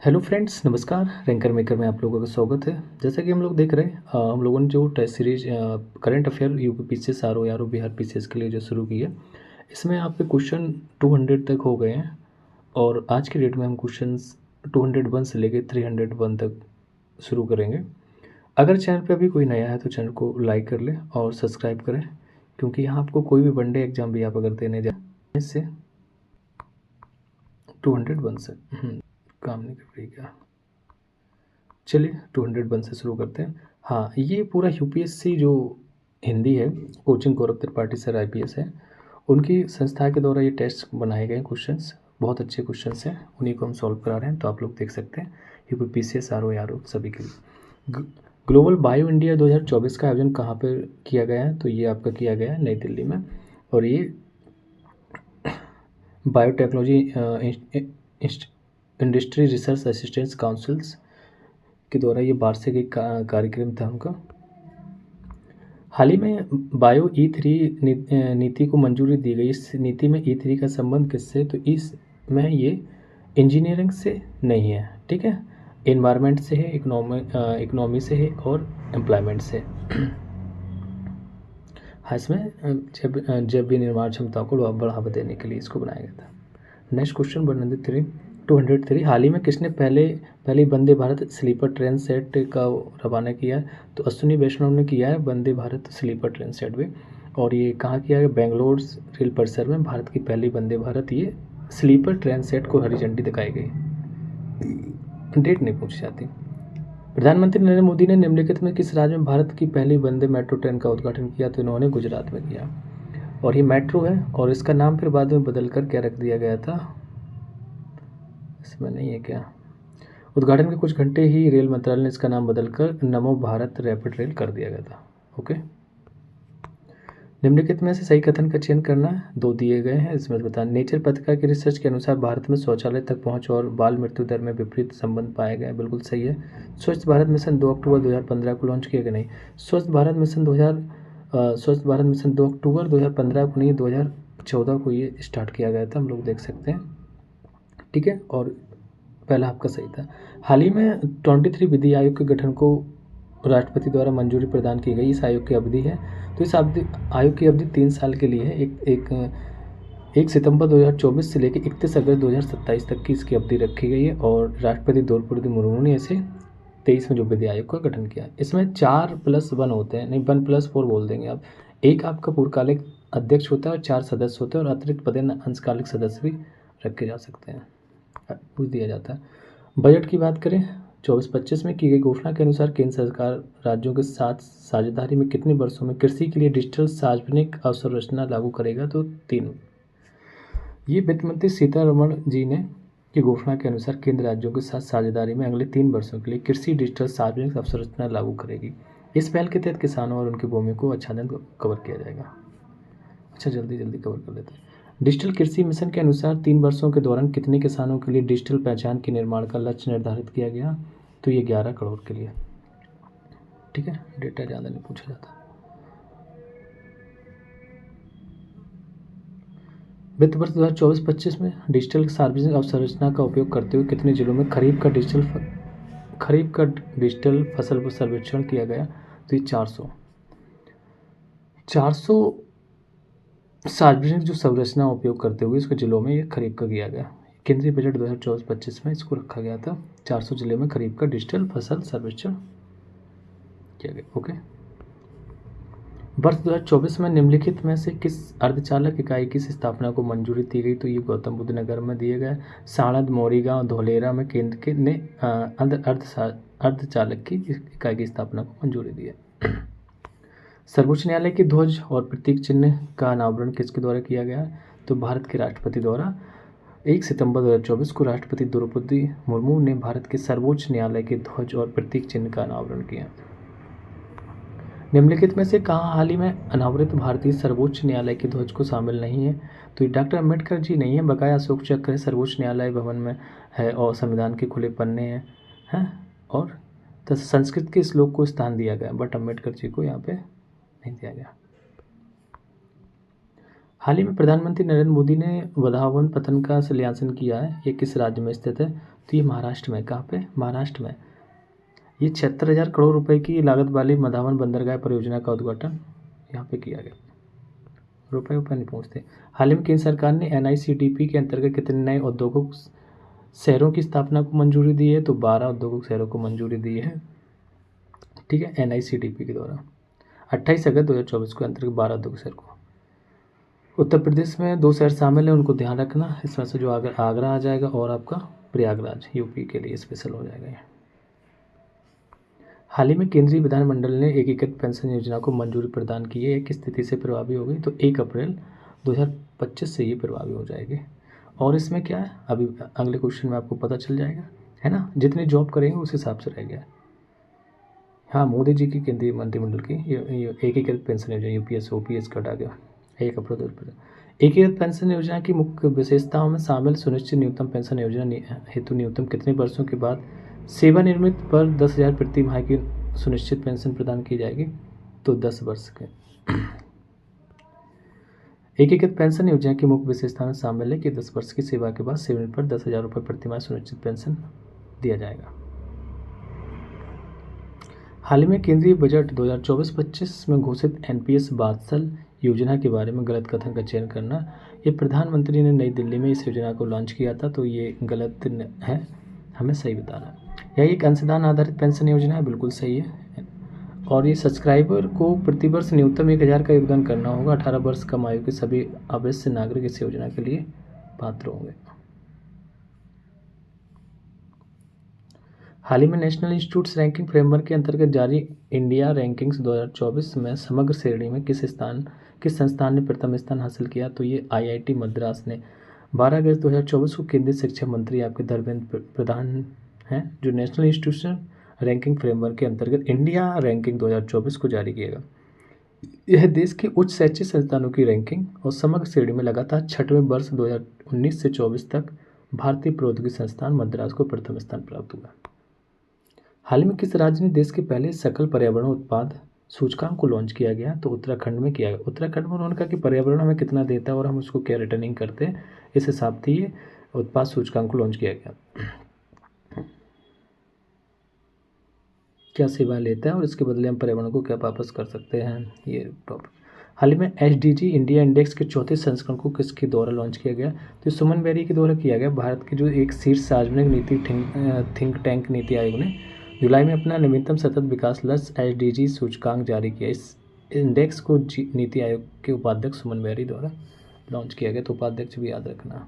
Hello friends, नमस्कार। Ranker maker में आप लोगों का स्वागत है। जैसा कि हम लोग देख रहे हैं, हम लोगों ने जो test series current affair UP PCS R O Bihar PCS के लिए जो शुरू की है, इसमें आपके क्वेश्चन 200 तक हो गए हैं। और आज के डेट में हम क्वेश्चंस 201 से लेकर 301 तक शुरू करेंगे। अगर चैनल पे अभी कोई नया है तो चैनल को लाइक कर लें और सब्सक्राइब करें, क्योंकि यहाँ आपको कोई भी वनडे एग्जाम भी आप अगर देने जाए इससे 201 से काम नहीं कर रही क्या। चलिए 201 से शुरू करते हैं। हाँ, ये पूरा यूपीएससी जो हिंदी है, कोचिंग गौरव त्रिपाठी सर आईपीएस है, उनकी संस्था के द्वारा ये टेस्ट बनाए गए क्वेश्चंस बहुत अच्छे क्वेश्चंस हैं। उन्हीं को हम सॉल्व करा रहे हैं, तो आप लोग देख सकते हैं। यूपी पीसीएस आर ओ सभी के लिए ग्लोबल बायो इंडिया 2024 का आयोजन कहाँ पर किया गया है, तो ये आपका किया गया है नई दिल्ली में। और ये biotechnology industry research assistance councils के द्वारा ये वार्षिक एक कार्यक्रम था उनका। हाल ही में बायो E3 नीति को मंजूरी दी गई। इस नीति में E3 का संबंध किससे, तो इसमें ये इंजीनियरिंग से नहीं है, ठीक है, इन्वायरमेंट से है, इकोनॉमी से है और एम्प्लॉयमेंट से। हाँ, इसमें जैव निर्माण क्षमता को बढ़ावा देने के लिए इसको बनाया गया था। Next question 203। हाल ही में किसने पहली Vande Bharat sleeper train set का रवाना किया है, तो अश्विनी वैष्णव ने किया है Vande Bharat sleeper train set भी। और ये कहाँ किया है, बेंगलोर रेल परिसर में भारत की पहली वंदे भारत ये स्लीपर ट्रेन सेट को हरी झंडी दिखाई गई। डेट नहीं पूछी जाती। प्रधानमंत्री नरेंद्र मोदी ने निम्नलिखित में किस राज्य में भारत की पहली वंदे मेट्रो ट्रेन का उद्घाटन किया, तो इन्होंने गुजरात में किया। और ये मेट्रो है और इसका नाम फिर बाद में बदल कर क्या रख दिया गया था, इसमें नहीं है क्या। उद्घाटन के कुछ घंटे ही रेल मंत्रालय ने इसका नाम बदलकर नमो भारत रैपिड रेल कर दिया गया था। ओके, निम्नलिखित में से सही कथन का चयन करना है। दो दिए गए हैं, इसमें बता। नेचर पत्रिका की रिसर्च के अनुसार भारत में शौचालय तक पहुंच और बाल मृत्यु दर में विपरीत संबंध पाया गया। बिल्कुल सही है। स्वच्छ भारत मिशन 2 अक्टूबर 2015 को लॉन्च किया गया। नहीं, स्वच्छ भारत मिशन 2 अक्टूबर 2015 को नहीं, 2014 को ये स्टार्ट किया गया था, हम लोग देख सकते हैं, ठीक है। और पहला आपका सही था। हाल ही में 23 विधि आयोग के गठन को राष्ट्रपति द्वारा मंजूरी प्रदान की गई। इस आयोग की अवधि है, तो इस आयोग की अवधि 3 साल के लिए है। 1 सितंबर 2024 से लेकर 31 अगस्त 2027 तक की इसकी अवधि रखी गई है। और राष्ट्रपति द्रौपदी मुर्मू ने इसे 23 में जो विधि आयोग का गठन किया। इसमें 4+1 होते हैं, नहीं 1+4 बोल देंगे आप। एक आपका पूर्णकालिक अध्यक्ष होता है और 4 सदस्य होते हैं, और अतिरिक्त पदेन अंशकालिक सदस्य भी रखे जा सकते हैं, पूछ दिया जाता है। बजट की बात करें, 24-25 में की गई घोषणा के अनुसार केंद्र सरकार राज्यों के साथ साझेदारी में कितने वर्षों में कृषि के लिए डिजिटल सार्वजनिक अवसंरचना लागू करेगा, तो 3। ये वित्त मंत्री सीतारमण जी ने की घोषणा के अनुसार केंद्र राज्यों के साथ साझेदारी में अगले 3 वर्षों के लिए कृषि डिजिटल सार्वजनिक अवसंरचना लागू करेगी। इस पहल के तहत किसानों और उनकी भूमि को आच्छादन कवर किया जाएगा। अच्छा, जल्दी जल्दी कवर कर लेते हैं। डिजिटल कृषि मिशन के अनुसार 3 वर्षों के दौरान कितने किसानों के लिए डिजिटल पहचान के निर्माण का लक्ष्य निर्धारित किया गया, तो ये 11 करोड़ के लिए, ठीक है। डेटा ज़्यादा नहीं पूछा जाता। वित्त वर्ष 2024-25 में डिजिटल सार्वजनिक अवसंरचना का उपयोग करते हुए कितने जिलों में खरीफ का डिजिटल फसल सर्वेक्षण किया गया, तो ये 400 सार्वजनिक जो संरचना उपयोग करते हुए इसके जिलों में ये खरीफ का किया गया। केंद्रीय बजट 2024-25 में इसको रखा गया था। 400 जिले में खरीफ का डिजिटल फसल सर्वेक्षण किया गया। ओके, वर्ष 2024 में निम्नलिखित में से किस अर्धचालक इकाई की स्थापना को मंजूरी दी गई, तो ये गौतम बुद्ध नगर में दिए गए। साणंद, मोरीगांव, धौलेरा में केंद्र के ने अर्धचालक की इकाई की स्थापना को मंजूरी दी है। सर्वोच्च न्यायालय के ध्वज और प्रतीक चिन्ह का अनावरण किसके द्वारा किया गया, तो भारत के राष्ट्रपति द्वारा। 1 सितंबर 2024 को राष्ट्रपति द्रौपदी मुर्मू ने भारत के सर्वोच्च न्यायालय के ध्वज और प्रतीक चिन्ह का अनावरण किया। निम्नलिखित में से कहाँ हाल ही में अनावृत भारतीय सर्वोच्च न्यायालय के ध्वज को शामिल नहीं है, तो ये डॉक्टर अम्बेडकर जी नहीं है, बकाया अशोक चक्र है, सर्वोच्च न्यायालय भवन में है और संविधान के खुले पन्ने हैं और संस्कृत के श्लोक को स्थान दिया गया, बट अम्बेडकर जी को यहाँ पे नहीं दिया गया। हाल ही में प्रधानमंत्री नरेंद्र मोदी ने वधावन पतन का शिलान्यास किया है। ये किस राज्य में स्थित है, तो ये महाराष्ट्र में, कहाँ पे, महाराष्ट्र में। ये 76,000 करोड़ रुपए की लागत वाली मधावन बंदरगाह परियोजना का उद्घाटन यहाँ पे किया गया। रुपए ऊपर नहीं पहुँचते। हाल ही में केंद्र सरकार ने NICDP के अंतर्गत कितने नए औद्योगिक शहरों की स्थापना को मंजूरी दी है? तो 12 औद्योगिक शहरों को मंजूरी दी है, ठीक है, NICDP के द्वारा। 28 अगस्त 2024 को अंतर्गत 12 औद्योगिक शहर को। उत्तर प्रदेश में 2 शहर शामिल हैं, उनको ध्यान रखना। इसमें से जो आगरा आ जाएगा और आपका प्रयागराज, यूपी के लिए स्पेशल हो जाएगा ये। हाल ही में केंद्रीय विधानमंडल ने एकीकृत पेंशन योजना को मंजूरी प्रदान की है। किस तिथि से प्रभावी हो गई? तो 1 अप्रैल 2025 से ये प्रभावी हो जाएगी। और इसमें क्या है, अभी अगले क्वेश्चन में आपको पता चल जाएगा, है ना, जितनी जॉब करेंगे उस हिसाब से रह गया। हाँ, मोदी जी की केंद्रीय मंत्रिमंडल की ये एकीकृत पेंशन योजना, UPS OPS कटा गया 1 अप्रैल 2025। एकीकृत पेंशन योजना की मुख्य विशेषताओं में शामिल सुनिश्चित न्यूनतम पेंशन योजना हेतु न्यूनतम कितने वर्षों के बाद सेवानिवृत्त पर 10,000 प्रति माह की सुनिश्चित पेंशन प्रदान की जाएगी? तो 10 वर्ष के। एकीकृत पेंशन योजना की मुख्य विशेषता में शामिल है कि 10 वर्ष की सेवा के बाद सेवानिवृत्त पर 10,000 रुपये प्रति माह सुनिश्चित पेंशन दिया जाएगा। हाल ही में केंद्रीय बजट 2024-25 में घोषित NPS बात्सल योजना के बारे में गलत कथन का चयन करना। ये प्रधानमंत्री ने नई दिल्ली में इस योजना को लॉन्च किया था, तो ये गलत है, हमें सही बताना है। यह एक अंशदान आधारित पेंशन योजना है, बिल्कुल सही है। और ये सब्सक्राइबर को प्रतिवर्ष न्यूनतम 1,000 का योगदान करना होगा। 18 वर्ष कम आयु के सभी अवश्य नागरिक इस योजना के लिए पात्र होंगे। हाल ही में नेशनल इंस्टीट्यूट्स रैंकिंग फ्रेमवर्क के अंतर्गत जारी इंडिया रैंकिंग्स 2024 में समग्र श्रेणी में किस संस्थान ने प्रथम स्थान हासिल किया? तो ये IIT मद्रास ने। 12 अगस्त 2024 को केंद्रीय शिक्षा मंत्री आपके धर्मेंद्र प्रधान हैं, जो नेशनल इंस्टीट्यूशन रैंकिंग फ्रेमवर्क के अंतर्गत इंडिया रैंकिंग 2024 को जारी किएगा। यह देश के उच्च शैक्षिक संस्थानों की रैंकिंग और समग्र श्रेणी में लगातार 6वें वर्ष 2019 से 24 तक भारतीय प्रौद्योगिकी संस्थान मद्रास को प्रथम स्थान प्राप्त हुआ। हाल ही में किस राज्य ने देश के पहले सकल पर्यावरण उत्पाद सूचकांक को लॉन्च किया गया? तो उत्तराखंड में किया गया। उत्तराखंड में उन्होंने कहा कि पर्यावरण हमें कितना देता है और हम उसको क्या रिटर्निंग करते हैं, इस हिसाब से ये उत्पाद सूचकांक को लॉन्च किया गया। क्या सेवा लेता है और इसके बदले हम पर्यावरण को क्या वापस कर सकते हैं, ये टॉपिक। हाल ही में SDG इंडिया इंडेक्स के 4थे संस्करण को किसके द्वारा लॉन्च किया गया? तो सुमन बेरी के द्वारा किया गया। भारत के जो एक शीर्ष सार्वजनिक नीति थिंक टैंक नीति आयोग ने जुलाई में अपना नवीनतम सतत विकास लक्ष्य SDG सूचकांक जारी किया। इस इंडेक्स को नीति आयोग के उपाध्यक्ष सुमन बेरी द्वारा लॉन्च किया गया, तो उपाध्यक्ष भी याद रखना।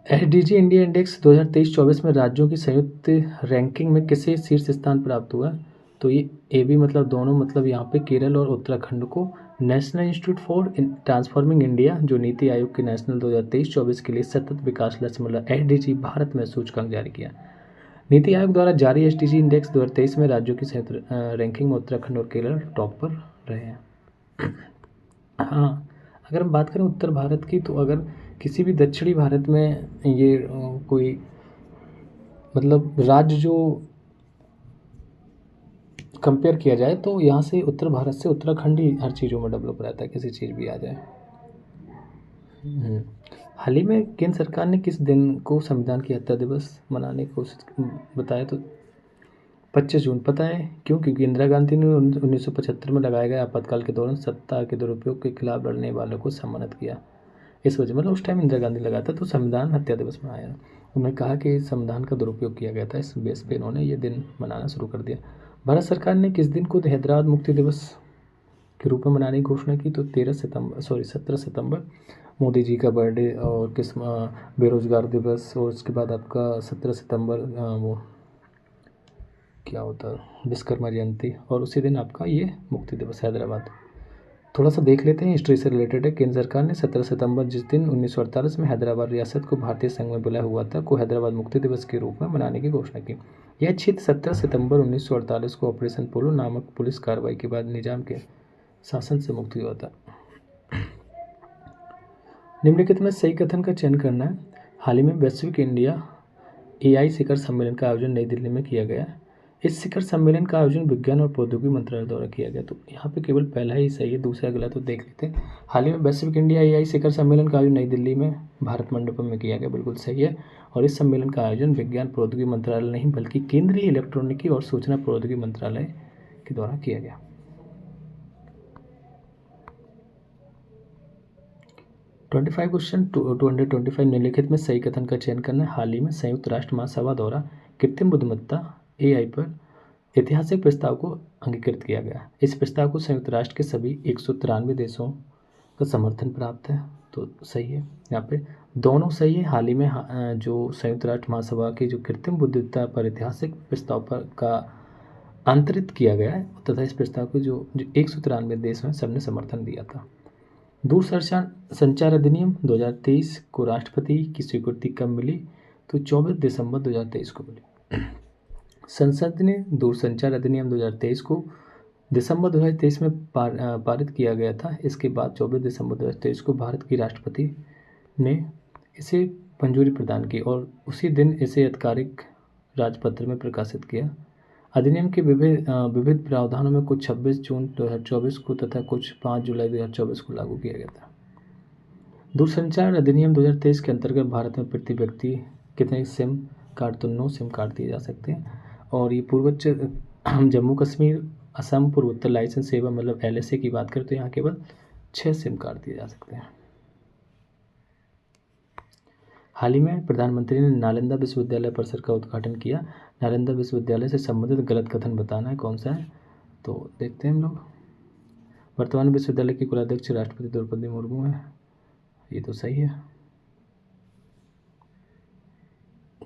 SDG इंडिया इंडेक्स 2023-24 में राज्यों की संयुक्त रैंकिंग में किसे शीर्ष स्थान प्राप्त हुआ? तो ये AB मतलब दोनों, मतलब यहाँ पे केरल और उत्तराखंड को national institute for transforming India, जो नीति आयोग के नेशनल 2023-24 के लिए सतत विकास लक्ष्य मतलब SDG भारत में सूचकांक जारी किया। नीति आयोग द्वारा जारी SDG इंडेक्स 2023 में राज्यों की संयुक्त रैंकिंग में उत्तराखंड और केरल टॉप पर रहे हैं। हाँ, अगर हम बात करें उत्तर भारत की, तो अगर किसी भी दक्षिणी भारत में ये कोई मतलब राज्य जो कंपेयर किया जाए, तो यहाँ से उत्तर भारत से उत्तराखंड ही हर चीज़ों में डेवलप रहता है, किसी चीज़ भी आ जाए। हाल ही में केंद्र सरकार ने किस दिन को संविधान की हत्या दिवस मनाने की कोशिश बताया? तो 25 जून। पता है क्यों? क्योंकि इंदिरा गांधी ने 1975 में लगाए गए आपातकाल के दौरान सत्ता के दुरुपयोग के खिलाफ लड़ने वालों को सम्मानित किया। इस वजह, मतलब उस टाइम इंदिरा गांधी लगा था, तो संविधान हत्या दिवस मनाया। उन्होंने कहा कि संविधान का दुरुपयोग किया गया था, इस बेस पे इन्होंने ये दिन मनाना शुरू कर दिया। भारत सरकार ने किस दिन को हैदराबाद मुक्ति दिवस के रूप में मनाने की घोषणा की? तो 17 सितंबर मोदी जी का बर्थडे, और बेरोजगार दिवस, और उसके बाद आपका 17 सितंबर वो क्या होता है, विश्वकर्मा जयंती, और उसी दिन आपका ये मुक्ति दिवस हैदराबाद। थोड़ा सा देख लेते हैं, हिस्ट्री से रिलेटेड है। केंद्र सरकार ने 17 सितंबर, जिस दिन 1948 में हैदराबाद रियासत को भारतीय संघ में विलय हुआ था, को हैदराबाद मुक्ति दिवस के रूप में मनाने की घोषणा की। यह क्षेत्र 17 सितंबर 1948 को ऑपरेशन पोलो नामक पुलिस कार्रवाई के बाद निजाम के शासन से मुक्त हुआ था। निम्नलिखित में सही कथन का चयन करना है। हाल ही में वैश्विक इंडिया AI शिखर सम्मेलन का आयोजन नई दिल्ली में किया गया। इस शिखर सम्मेलन का आयोजन विज्ञान और प्रौद्योगिकी मंत्रालय द्वारा किया गया। तो यहाँ पे केवल पहला ही सही है, दूसरा गलत तो देख लेते हैं। हाल ही में वैश्विक इंडिया एआई शिखर सम्मेलन का आयोजन नई दिल्ली में भारत मंडपम में किया गया, बिल्कुल सही है। और इस सम्मेलन का आयोजन विज्ञान प्रौद्योगिकी मंत्रालय नहीं बल्कि केंद्रीय इलेक्ट्रॉनिकी और सूचना प्रौद्योगिकी मंत्रालय के द्वारा किया गया। 25 क्वेश्चन 225 निम्नलिखित में सही कथन का चयन करना है। हाल ही में संयुक्त राष्ट्र महासभा द्वारा कृत्रिम बुद्धिमत्ता एआई पर ऐतिहासिक प्रस्ताव को अंगीकृत किया गया। इस प्रस्ताव को संयुक्त राष्ट्र के सभी 193 देशों का समर्थन प्राप्त है, तो सही है। यहाँ पे दोनों सही है। हाल ही में जो संयुक्त राष्ट्र महासभा की जो कृत्रिम बुद्धिमत्ता पर ऐतिहासिक प्रस्ताव पर का आंतरित किया गया है तथा इस प्रस्ताव के जो 193 देश हैं सबने समर्थन दिया था। दूरसंचार अधिनियम 2023 को राष्ट्रपति की स्वीकृति कब मिली? तो 24 दिसंबर 2023 को मिली। संसद ने दूरसंचार अधिनियम 2023 को दिसंबर 2023 में पारित किया गया था। इसके बाद 24 दिसंबर 2023 को भारत की राष्ट्रपति ने इसे मंजूरी प्रदान की और उसी दिन इसे आधिकारिक राजपत्र में प्रकाशित किया। अधिनियम के विविध प्रावधानों में कुछ 26 जून 2024 को तथा कुछ 5 जुलाई 2024 को लागू किया गया था। दूरसंचार अधिनियम 2023 के अंतर्गत भारत में प्रति व्यक्ति कितने सिम कार्ड? तो 9 सिम कार्ड दिए जा सकते हैं। और ये पूर्वोत्तर जम्मू कश्मीर असम पूर्वोत्तर लाइसेंस सेवा मतलब LSA की बात करें तो यहाँ केवल 6 सिम कार्ड दिए जा सकते हैं। हाल ही में प्रधानमंत्री ने नालंदा विश्वविद्यालय परिसर का उद्घाटन किया। नालंदा विश्वविद्यालय से संबंधित गलत कथन बताना है, कौन सा है? तो देखते हैं हम लोग। वर्तमान विश्वविद्यालय की कुलाध्यक्ष राष्ट्रपति द्रौपदी मुर्मू है, ये तो सही है।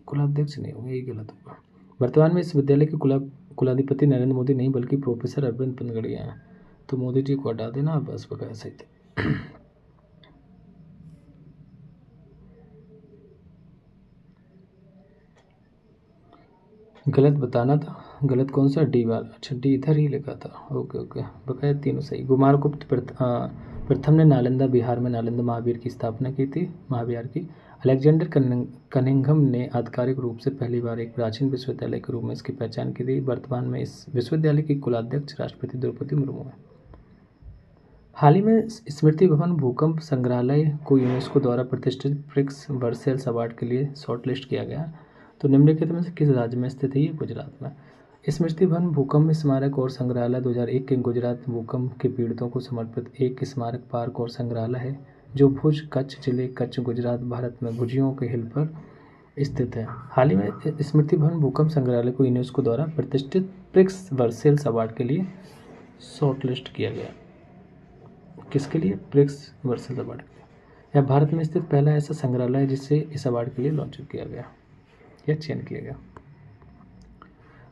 कुलाध्यक्ष नहीं होगा, ये गलत होगा। वर्तमान में इस विद्यालय के कुलाधिपति नरेंद्र मोदी नहीं बल्कि प्रोफेसर अरविंद पनगड़िया हैं, तो मोदी जी को हटा देना, बस बकाया सही थे। गलत बताना था। गलत कौन सा? डी वाला। अच्छा, डी इधर ही लिखा था। ओके, बकाया तीनों सही। कुमारगुप्त प्रथम ने नालंदा बिहार में नालंदा महावीर की स्थापना की थी, महाविहार की। अलेक्जेंडर कनिंघम ने आधिकारिक रूप से पहली बार एक प्राचीन विश्वविद्यालय के रूप में इसकी पहचान की थी। वर्तमान में इस विश्वविद्यालय की कुलाध्यक्ष राष्ट्रपति द्रौपदी मुर्मू है। हाल ही में स्मृति भवन भूकंप संग्रहालय को यूनेस्को द्वारा प्रतिष्ठित प्रिक्स वर्सेल्स अवार्ड के लिए शॉर्टलिस्ट किया गया। तो निम्नलिखित में से किस राज्य में स्थित है? ये गुजरात में। स्मृति भवन भूकंप स्मारक और संग्रहालय 2001 के गुजरात भूकंप के पीड़ितों को समर्पित एक स्मारक पार्क और संग्रहालय है जो भुज, कच्छ जिले, कच्छ, गुजरात, भारत में भुजियों के हिल पर स्थित है। हाल ही में स्मृति भवन भूकंप संग्रहालय को यूनेस्को द्वारा प्रतिष्ठित प्रिक्स वर्सेल्स अवार्ड के लिए शॉर्टलिस्ट किया गया। किसके लिए? प्रिक्स वर्सेल्स अवार्ड के लिए। यह भारत में स्थित पहला ऐसा संग्रहालय है जिससे इस अवार्ड के लिए लॉन्च किया गया या चयन किया गया।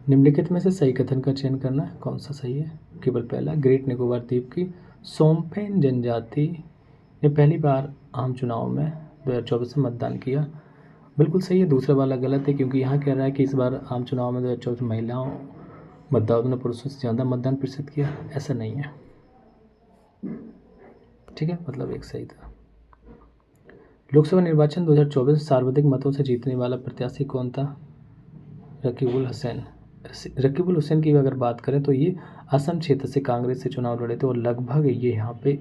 निम्नलिखित में से सही कथन का चयन करना है, कौन सा सही है? केवल पहला। ग्रेट निकोबार द्वीप की सोम्पेन जनजाति ने पहली बार आम चुनाव में 2024 में मतदान किया, बिल्कुल सही है। दूसरा वाला गलत है क्योंकि यहाँ कह रहा है कि इस बार आम चुनाव में 2024 महिलाओं मतदाताओं ने पुरुषों से ज़्यादा मतदान प्रतिशत किया, ऐसा नहीं है। ठीक है, मतलब एक सही था। लोकसभा निर्वाचन 2024 सर्वाधिक मतों से जीतने वाला प्रत्याशी कौन था? रकीबुल हुसैन। रकीबुल हुसैन की अगर बात करें तो ये असम क्षेत्र से कांग्रेस से चुनाव लड़े थे और लगभग ये यहाँ पे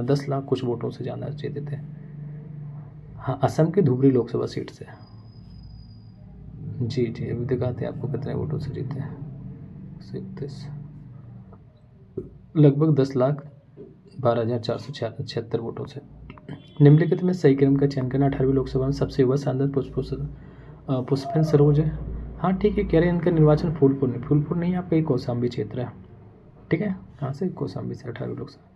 10 लाख कुछ वोटों से ज़्यादा जीते थे। हाँ, असम के धुबरी लोकसभा सीट से। जी, अभी दिखाते हैं आपको कितने वोटों से जीते हैं। 131, लगभग 10,12,476 वोटों से। निम्नलिखित में सही क्रम का चयन करना। 18वीं लोकसभा में सबसे युवा सांसद पुष्पेंद्र सरोज है। हाँ ठीक है, कह रहे हैं इनका निर्वाचन फूलपुर नहीं, आपका एक कौशाम्बी क्षेत्र है। ठीक है, कहाँ से? कौशाम्बी से 18वीं लोकसभा।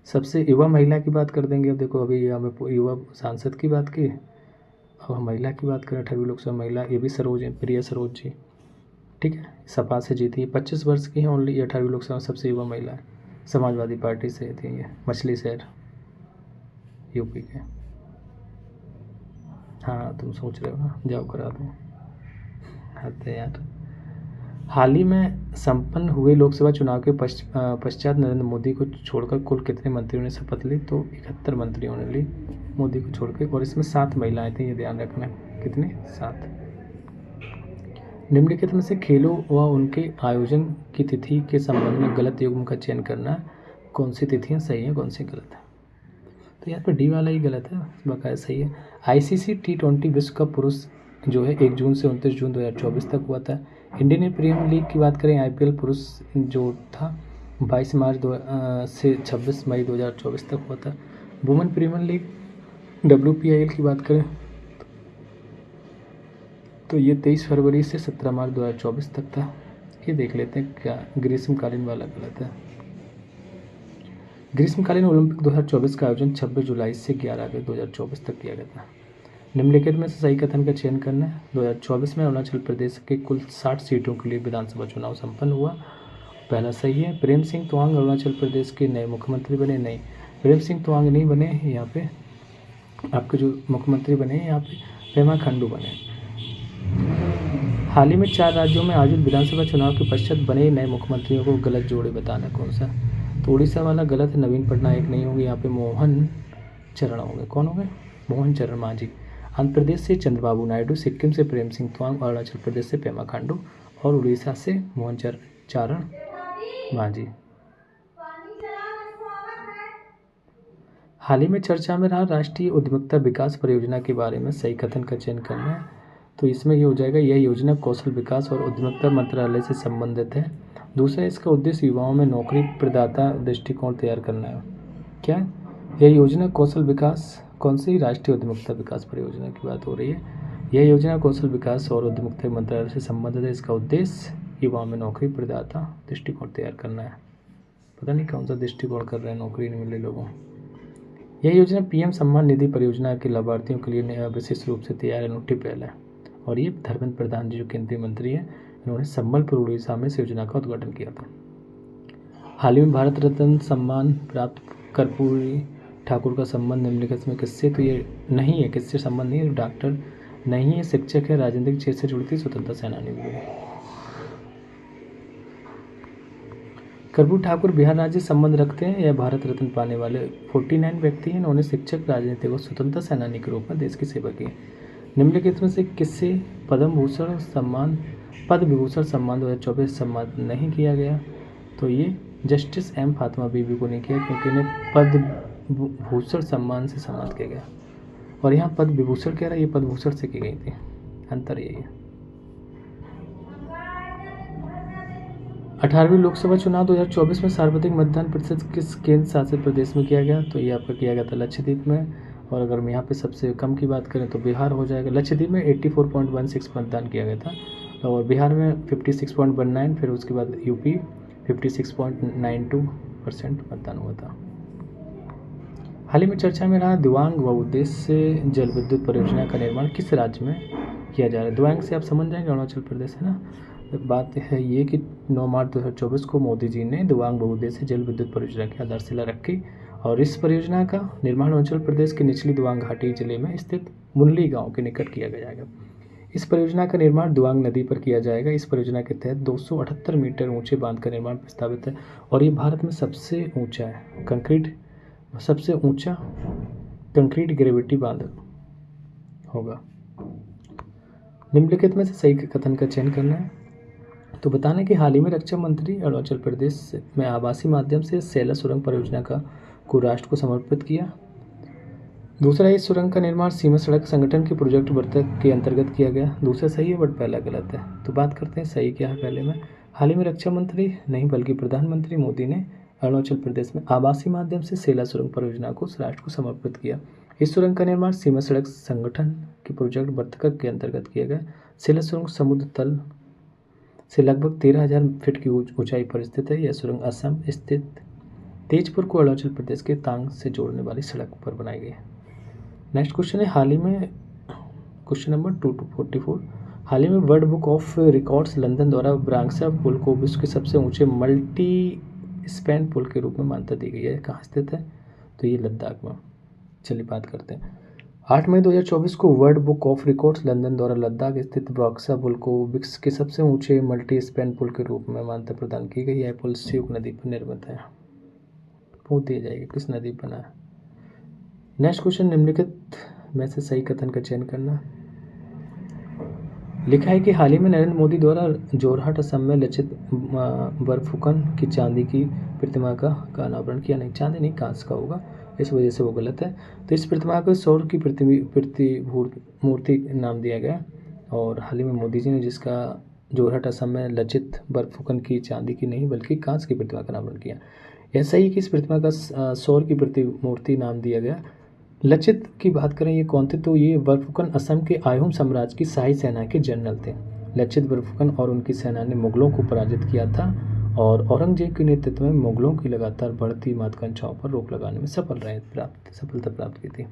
सबसे युवा महिला की बात कर देंगे। अब देखो, अभी हमें युवा सांसद की बात की, अब हम महिला की बात करें। 18वीं लोकसभा महिला, ये भी सरोज है, प्रिया सरोज जी। ठीक है, सपा से जीती, 25 वर्ष की है ओनली। 18वीं लोकसभा सबसे युवा महिला है, समाजवादी पार्टी से थी ये, मछली शहर यूपी के। हाँ, तुम सोच रहे हो ना, जाओ करा दो। हद यार। हाल ही में संपन्न हुए लोकसभा चुनाव के पश्चात नरेंद्र मोदी को छोड़कर कुल कितने मंत्रियों ने शपथ ली? तो 71 मंत्रियों ने ली मोदी को छोड़कर, और इसमें 7 महिलाएं थी, ये ध्यान रखना। कितने? 7। निम्नलिखित में से खेलों व उनके आयोजन की तिथि के संबंध में गलत युग्म का चयन करना है। कौन सी तिथियाँ सही हैं, कौन सी गलत है? तो यहाँ पर डी वाला ही गलत है, बकाया सही है। ICC T20 विश्व कप पुरुष जो है 1 जून से 29 जून 2024 तक हुआ था। इंडियन प्रीमियर लीग की बात करें, IPL पुरुष जो था 22 मार्च से 26 मई 2024 तक हुआ था। वुमेन प्रीमियर लीग WPIL की बात करें तो ये 23 फरवरी से 17 मार्च 2024 तक था। ये देख लेते हैं क्या ग्रीष्मकालीन वाला गलत है। ग्रीष्मकालीन ओलंपिक 2024 का आयोजन 26 जुलाई से 11 अगस्त 2024 तक किया गया था। निम्नलिखित में से सही कथन का चयन करना है। 2024 में अरुणाचल प्रदेश के कुल 60 सीटों के लिए विधानसभा चुनाव संपन्न हुआ। पहला सही है। प्रेम सिंह तवांग अरुणाचल प्रदेश के नए मुख्यमंत्री बने। नहीं, प्रेम सिंह तवांग नहीं बने। यहाँ पे आपके जो मुख्यमंत्री बने यहाँ पे पेमा खांडू बने। हाल ही में 4 राज्यों में आयोजित विधानसभा चुनाव के पश्चात बने नए मुख्यमंत्रियों को गलत जोड़े बताना कौन सा? तो उड़ीसा वाला गलत है, नवीन पटनायक नहीं होंगे। यहाँ पे मोहन चरण होंगे। कौन होंगे? मोहन चरण मांझी। आंध्र प्रदेश से चंद्रबाबू नायडू, सिक्किम से प्रेम सिंह तवांग, अरुणाचल प्रदेश से पेमा खांडू और उड़ीसा से मोहन चरण मांझी। हाल ही में चर्चा में रहा राष्ट्रीय उद्यमिता विकास परियोजना के बारे में सही कथन का चयन करना है। तो इसमें ये हो जाएगा, यह योजना कौशल विकास और उद्यमिता मंत्रालय से संबंधित है। दूसरा, इसका उद्देश्य युवाओं में नौकरी प्रदाता दृष्टिकोण तैयार करना है। क्या यह योजना कौशल विकास, कौन सी? राष्ट्रीय उद्यमिता विकास परियोजना की बात हो रही है। यह योजना कौशल विकास और उद्यमिता मंत्रालय से संबंधित है। इसका उद्देश्य युवाओं में नौकरी प्रदाता दृष्टिकोण तैयार करना है। पता नहीं कौन सा दृष्टिकोण कर रहे हैं, नौकरी नहीं मिले लोगों। यह योजना PM सम्मान निधि परियोजना के लाभार्थियों के लिए विशेष रूप से तैयार अनूठी पहल है। और ये धर्मेंद्र प्रधान जी जो केंद्रीय मंत्री हैं, इन्होंने संबलपुर उड़ीसा में इस योजना का उद्घाटन किया था। हाल ही में भारत रत्न सम्मान प्राप्त कर्पूरी ठाकुर का संबंध निम्नलिखित में किससे? तो ये नहीं है, किससे संबंध नहीं है। डॉक्टर नहीं है, शिक्षक है, राजनीतिक क्षेत्र से जुड़ी थी, स्वतंत्रता सेनानी भी है। कर्पूरी ठाकुर बिहार राज्य संबंध रखते हैं। यह भारत रत्न पाने वाले 49 व्यक्ति हैं। इन्होंने शिक्षक, राजनीतिक और स्वतंत्रता सेनानी के रूप में देश की सेवा की। निम्नलिखित में से किससे पद्म विभूषण सम्मान 2024 सम्मान नहीं किया गया? तो ये जस्टिस M फातिमा बीबी को नहीं किया, क्योंकि इन्हें पद्म भूषण सम्मान से सम्मानित किया गया। और यहाँ पद्म विभूषण कह रहा है, ये पद्म भूषण से की गई थी। अंतर यही है। 18वीं लोकसभा चुनाव 2024 में सर्वाधिक मतदान प्रतिशत किस केंद्र शासित प्रदेश में किया गया? तो ये आपका किया गया था लक्षद्वीप में। और अगर हम यहाँ पे सबसे कम की बात करें तो बिहार हो जाएगा। लक्षद्वीप में 84.16 मतदान किया गया था और बिहार में 56.19, फिर उसके बाद यूपी 56.92% मतदान हुआ था। हाल ही में चर्चा में रहा दिवांग बहुउद्देश्य जल विद्युत परियोजना का निर्माण किस राज्य में किया जा रहा है? दिवांग से आप समझ जाएंगे, अरुणाचल प्रदेश है ना। बात है ये कि 9 मार्च 2024 को मोदी जी ने दिवांग बहुउद्देश्य जल विद्युत परियोजना की आधारशिला रखी और इस परियोजना का निर्माण अरुणाचल प्रदेश के निचली दिवांग घाटी जिले में स्थित मुनली गांव के निकट किया जाएगा। इस परियोजना का निर्माण दिवांग नदी पर किया जाएगा। इस परियोजना के तहत 278 मीटर ऊंचे बांध का निर्माण प्रस्तावित है और ये भारत में सबसे ऊंचा है सबसे ऊंचा कंक्रीट ग्रेविटी बांध होगा। निम्नलिखित में से सही कथन का चयन करना है। तो बताना कि हाल ही में रक्षा मंत्री अरुणाचल प्रदेश में आवासीय माध्यम से सेला सुरंग परियोजना को राष्ट्र को समर्पित किया। दूसरा, इस सुरंग का निर्माण सीमा सड़क संगठन के प्रोजेक्ट वर्तक के अंतर्गत किया गया। दूसरा सही है बट पहला गलत है। तो बात करते हैं सही क्या है पहले में। हाल ही में रक्षा मंत्री नहीं बल्कि प्रधानमंत्री मोदी ने अरुणाचल प्रदेश में आवासीय माध्यम से सेला सुरंग परियोजना को राष्ट्र को समर्पित किया। इस सुरंग का निर्माण सीमा सड़क संगठन के प्रोजेक्ट वर्तक के अंतर्गत किया गया। सेला सुरंग समुद्र तल से लगभग 13,000 फीट की ऊंचाई पर स्थित है। यह सुरंग असम स्थित तेजपुर को अरुणाचल प्रदेश के तांग से जोड़ने वाली सड़क पर बनाई गई है। नेक्स्ट क्वेश्चन है, हाल ही में क्वेश्चन नंबर 244, हाल ही में world book of records London द्वारा ब्रांक्सा पुल को विश्व के सबसे ऊंचे मल्टी स्पैन पुल के रूप में मान्यता दी गई है। कहाँ स्थित है? तो ये लद्दाख में। चलिए बात करते हैं। 8 मई 2024 को world book of records London द्वारा लद्दाख स्थित ब्रांक्सा पुल को विश्व के सबसे ऊंचे मल्टी स्पैन पुल के रूप में मान्यता प्रदान की गई। यह पुल स्यूक नदी पर निर्मित है। पूछ दिया जाएगा किस नदी पर बना है। नेक्स्ट क्वेश्चन, निम्नलिखित में से सही कथन का चयन करना। लिखा है कि हाल ही में नरेंद्र मोदी द्वारा जोरहाट असम में लचित बरफुकन की चांदी की प्रतिमा का अनावरण किया। नहीं, चांदी नहीं, कांच का होगा, इस वजह से वो गलत है। तो इस प्रतिमा को सौर की मूर्ति नाम दिया गया। और हाल ही में मोदी जी ने जिसका जोरहाट असम में लचित बरफुकन की चांदी की नहीं बल्कि कांच की प्रतिमा का अनावरण किया। ऐसा ही कि इस प्रतिमा का सौर की प्रतिमूर्ति नाम दिया गया। लचित की बात करें ये कौन थे, तो ये बरफुकन असम के आयुम साम्राज्य की शाही सेना के जनरल थे। लचित बरफुकन और उनकी सेना ने मुगलों को पराजित किया था और औरंगजेब के नेतृत्व में मुगलों की लगातार बढ़ती महत्वाकांक्षाओं पर रोक लगाने में सफलता प्राप्त की थी।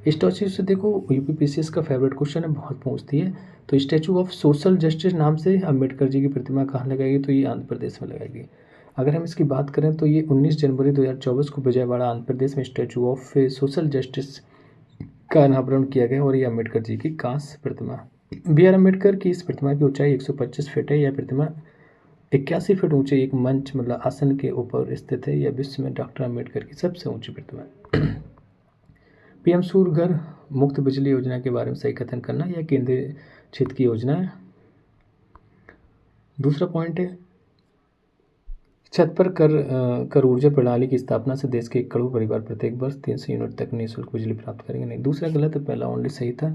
स्टैचू से देखो, यूपीपीसीएस का फेवरेट क्वेश्चन है, बहुत पूछती है। तो स्टैचू ऑफ सोशल जस्टिस नाम से अम्बेडकर जी की प्रतिमा कहाँ लगाएगी, तो ये आंध्र प्रदेश में लगाएगी। अगर हम इसकी बात करें तो ये 19 जनवरी 2024 को विजयवाड़ा आंध्र प्रदेश में स्टैचू ऑफ सोशल जस्टिस का अनावरण किया गया और ये अम्बेडकर जी की कांस्य प्रतिमा। बी आर अम्बेडकर की इस प्रतिमा की ऊंचाई 125 फीट है। यह प्रतिमा 81 फीट ऊंचे एक मंच मतलब आसन के ऊपर स्थित है। यह विश्व में डॉक्टर अम्बेडकर की सबसे ऊंची प्रतिमा है। पीएम सूर्य घर मुफ्त बिजली योजना के बारे में सही कथन करना, यह केंद्रीय क्षेत्र की योजना है। दूसरा पॉइंट है, छत पर कर ऊर्जा प्रणाली की स्थापना से देश के 1 करोड़ परिवार प्रत्येक वर्ष 300 यूनिट तक निःशुल्क बिजली प्राप्त करेंगे। नहीं, दूसरा गलत है, पहला ओनली सही था।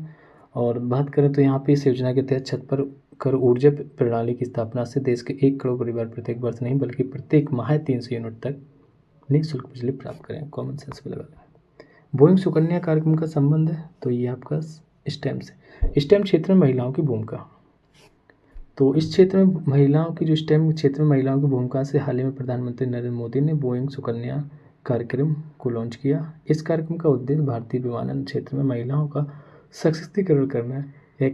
और बात करें तो यहाँ पे इस योजना के तहत छत पर कर ऊर्जा प्रणाली की स्थापना से देश के 1 करोड़ परिवार प्रत्येक वर्ष नहीं बल्कि प्रत्येक माह 300 यूनिट तक निःशुल्क बिजली प्राप्त करें। कॉमन सेंस पे लगा। बोइंग सुकन्या कार्यक्रम का संबंध है, तो ये आपका स्टेम से। स्टेम क्षेत्र में महिलाओं की भूमिका, तो इस क्षेत्र में महिलाओं की जो स्टेम क्षेत्र में महिलाओं की भूमिका से हाल ही में प्रधानमंत्री नरेंद्र मोदी ने बोइंग सुकन्या कार्यक्रम को लॉन्च किया। इस कार्यक्रम का उद्देश्य भारतीय विमानन क्षेत्र में महिलाओं का सशक्तिकरण करना है। यह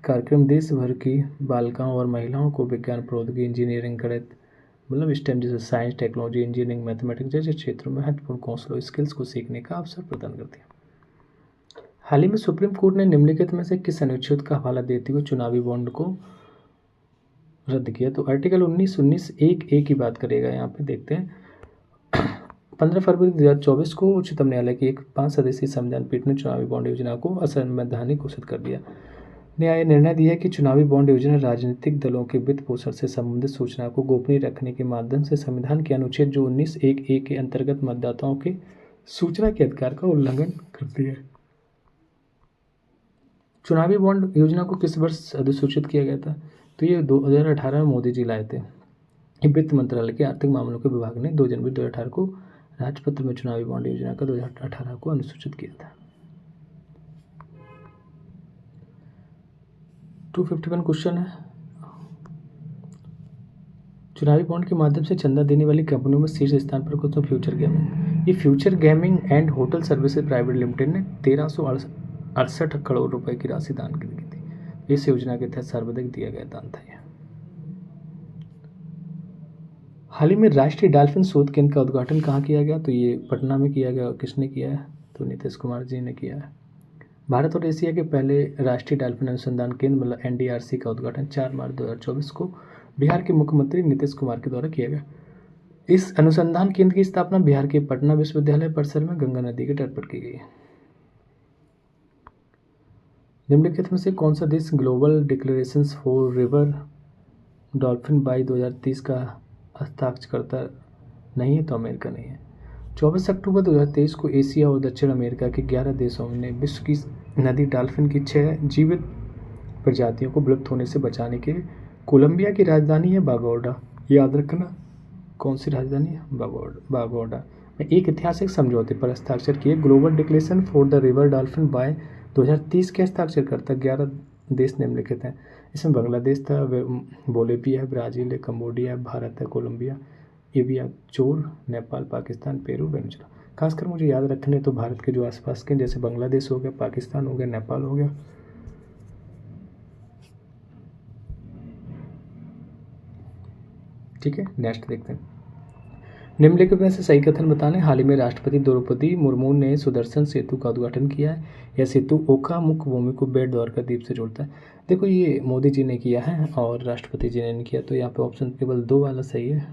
कार्यक्रम देश भर की बालिकाओं और महिलाओं को विज्ञान, प्रौद्योगिकी, इंजीनियरिंग, गणित मतलब स्टेम जैसे साइंस, टेक्नोलॉजी, इंजीनियरिंग, मैथमेटिक्स जैसे क्षेत्रों में महत्वपूर्ण कौशलों स्किल्स को सीखने का अवसर प्रदान करती है। हाल ही में सुप्रीम कोर्ट ने निम्नलिखित में से किस अनुच्छेद का हवाला देते हुए चुनावी बॉन्ड को रद्द किया, तो आर्टिकल 19(1)(a) की बात करेगा। यहाँ पे देखते हैं 15 फरवरी 2024 को उच्चतम न्यायालय की एक 5 सदस्यीय संविधान पीठ ने चुनावी बॉन्ड योजना को असंवैधानिक घोषित कर दिया। न्याय निर्णय दिया कि चुनावी बॉन्ड योजना राजनीतिक दलों के वित्त पोषण से संबंधित सूचना को गोपनीय रखने के माध्यम से संविधान के अनुच्छेद जो 19(1)(a) के अंतर्गत मतदाताओं के सूचना के अधिकार का उल्लंघन करती है। चुनावी बॉन्ड योजना को किस वर्ष अधिसूचित किया गया था, तो ये 2018 में मोदी जी लाए थे। वित्त मंत्रालय के आर्थिक मामलों के विभाग ने 2 जनवरी 2018 को राजपत्र में चुनावी बॉन्ड योजना का 2018 को अनुसूचित किया था। 251 क्वेश्चन है, चुनावी बॉन्ड के माध्यम से चंदा देने वाली कंपनियों में शीर्ष स्थान पर कौन सा फ्यूचर गेमिंग। ये future gaming and hotel services private limited ने 1368 करोड़ रुपए की राशि दान की थी। इस योजना के तहत सर्वाधिक दिया गया दान था यह। हाल ही में राष्ट्रीय डॉल्फिन शोध केंद्र का उद्घाटन कहाँ किया गया, तो ये पटना में किया गया। किसने किया है, तो नीतीश कुमार जी ने किया है। भारत और एशिया के पहले राष्ट्रीय डॉल्फिन अनुसंधान केंद्र मतलब NDRC का उद्घाटन 4 मार्च 2024 को बिहार के मुख्यमंत्री नीतीश कुमार के द्वारा किया गया। इस अनुसंधान केंद्र की स्थापना बिहार के पटना विश्वविद्यालय परिसर में गंगा नदी के तट पर की गई। निम्नलिखित में से कौन सा देश global declaration for river dolphin by 2030 का हस्ताक्षरकर्ता नहीं है, तो अमेरिका नहीं है। 24 अक्टूबर 2023 को एशिया और दक्षिण अमेरिका के 11 देशों ने विश्व की नदी डॉल्फिन की 6 जीवित प्रजातियों को विलुप्त होने से बचाने के लिए कोलंबिया की राजधानी है बागोडा, याद रखना। कौन सी राजधानी है, बागोडा में एक ऐतिहासिक समझौते पर हस्ताक्षर किए। Global declaration for the river dolphin by 2030 के हस्ताक्षरकर्ता 11 देश निम्नलिखित हैं। इसमें बांग्लादेश था, बोलिविया है, ब्राज़ील है, कंबोडिया है, भारत है, Colombia, Ecuador, Nepal, Pakistan, Peru, Venezuela. खासकर मुझे याद रखने तो भारत के जो आसपास के जैसे बांग्लादेश हो गया, पाकिस्तान हो गया, नेपाल हो गया। ठीक है, नेक्स्ट देखते हैं। निम्नलिखित में से सही कथन बताने। हाल ही में राष्ट्रपति द्रौपदी मुर्मू ने सुदर्शन सेतु का उद्घाटन किया है। यह सेतु ओखा मुख्य भूमि को बेट द्वारका द्वीप से जोड़ता है। देखो ये मोदी जी ने किया है और राष्ट्रपति जी ने नहीं किया, तो यहाँ पे ऑप्शन केवल 2 वाला सही है।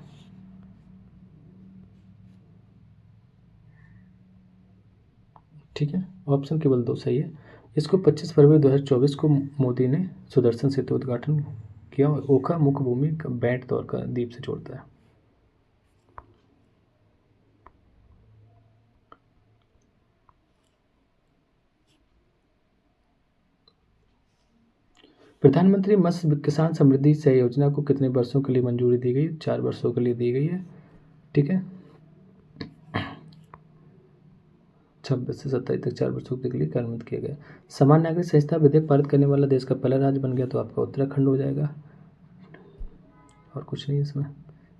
ठीक है, ऑप्शन केवल 2 सही है। इसको 25 फरवरी 2024 को मोदी ने सुदर्शन सेतु उद्घाटन किया। ओखा मुख्य भूमि बैंट तौर का द्वीप से जोड़ता है। प्रधानमंत्री मत्स्य किसान समृद्धि सह योजना को कितने वर्षों के लिए मंजूरी दी गई? 4 वर्षों के लिए दी गई है। ठीक है, 26 से 27 तक 4 वर्षों के लिए कार्यान्वित किया गया। समान नागरिक संहिता विधेयक पारित करने वाला देश का पहला राज्य बन गया तो आपका उत्तराखंड हो जाएगा, और कुछ नहीं इसमें।